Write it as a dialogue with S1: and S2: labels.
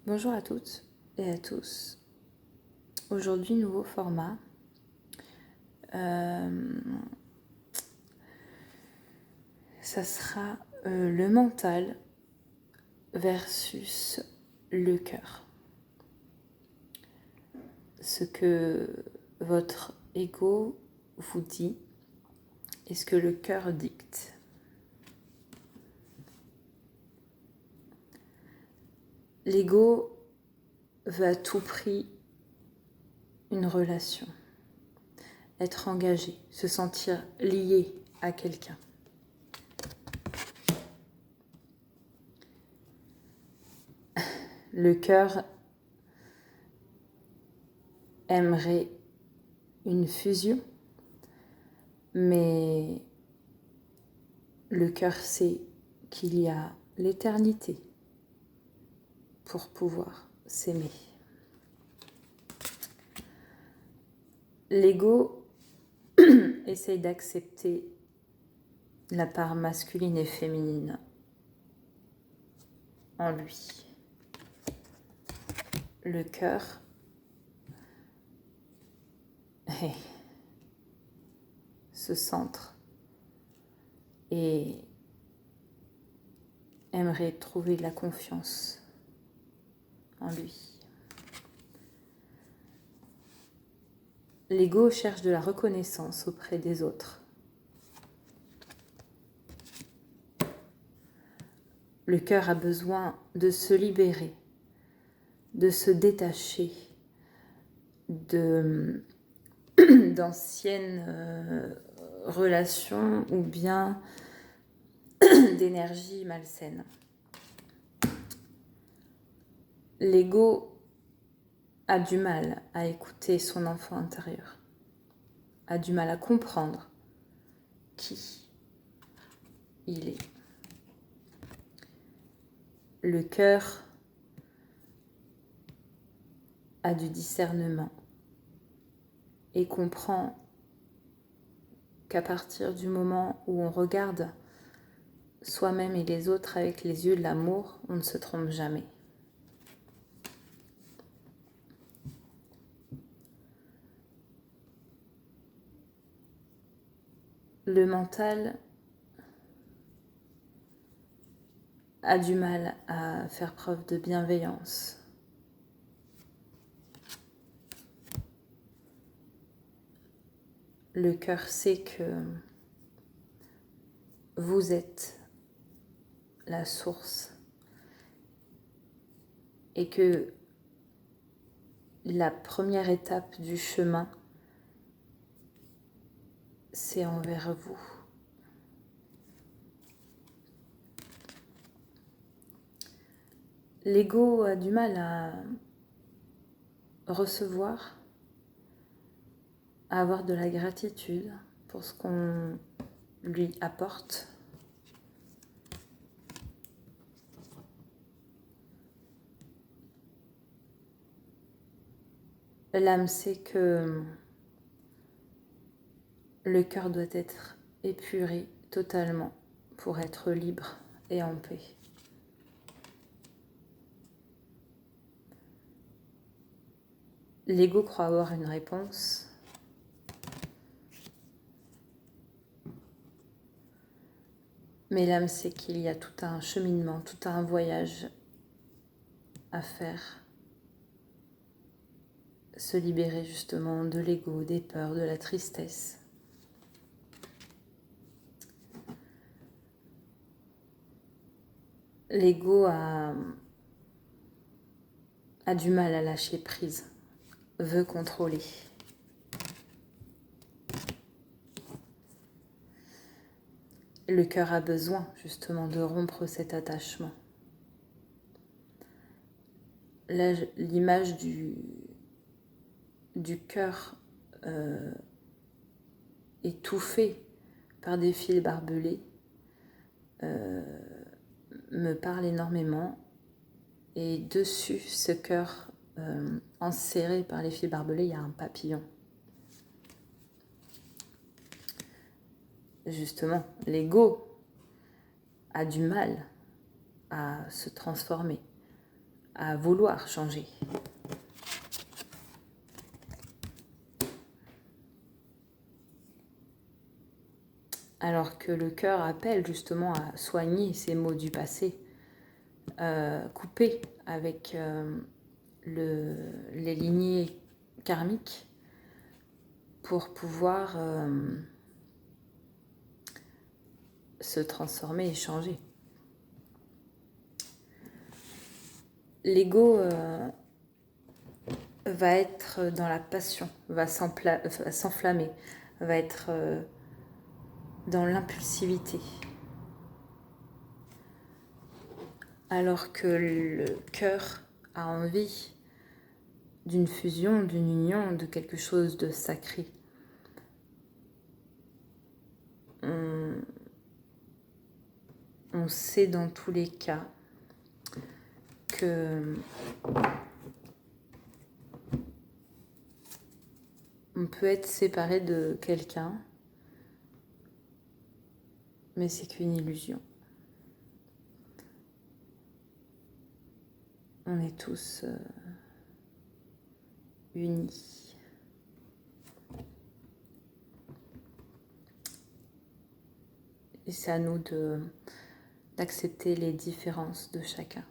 S1: Bonjour à toutes et à tous. Aujourd'hui, nouveau format. Ça sera le mental versus le cœur. Ce que votre ego vous dit et ce que le cœur dicte. L'ego veut à tout prix une relation, être engagé, se sentir lié à quelqu'un. Le cœur aimerait une fusion, mais le cœur sait qu'il y a l'éternité pour pouvoir s'aimer. L'ego essaye d'accepter la part masculine et féminine en lui. Le cœur se centre et aimerait trouver de la confiance en lui. L'ego cherche de la reconnaissance auprès des autres. Le cœur a besoin de se libérer, de se détacher d'anciennes relations ou bien d'énergie malsaine. L'ego a du mal à écouter son enfant intérieur, a du mal à comprendre qui il est. Le cœur a du discernement et comprend qu'à partir du moment où on regarde soi-même et les autres avec les yeux de l'amour, on ne se trompe jamais. Le mental a du mal à faire preuve de bienveillance. Le cœur sait que vous êtes la source et que la première étape du chemin, c'est envers vous. L'ego a du mal à recevoir, à avoir de la gratitude pour ce qu'on lui apporte. L'âme sait que le cœur doit être épuré totalement pour être libre et en paix. L'ego croit avoir une réponse, mais l'âme sait qu'il y a tout un cheminement, tout un voyage à faire. Se libérer justement de l'ego, des peurs, de la tristesse. L'ego a du mal à lâcher prise, veut contrôler. Le cœur a besoin justement de rompre cet attachement. Là, l'image du cœur étouffé par des fils barbelés me parle énormément. Et dessus ce cœur enserré par les fils barbelés, il y a un papillon. Justement, l'ego a du mal à se transformer, à vouloir changer. Alors que le cœur appelle justement à soigner ces maux du passé, couper avec les lignées karmiques pour pouvoir se transformer et changer. L'ego va être dans la passion, va s'enflammer, va être dans l'impulsivité. Alors que le cœur a envie d'une fusion, d'une union, de quelque chose de sacré. On sait dans tous les cas que on peut être séparé de quelqu'un, mais c'est qu'une illusion. On est tous unis. Et c'est à nous d'accepter les différences de chacun.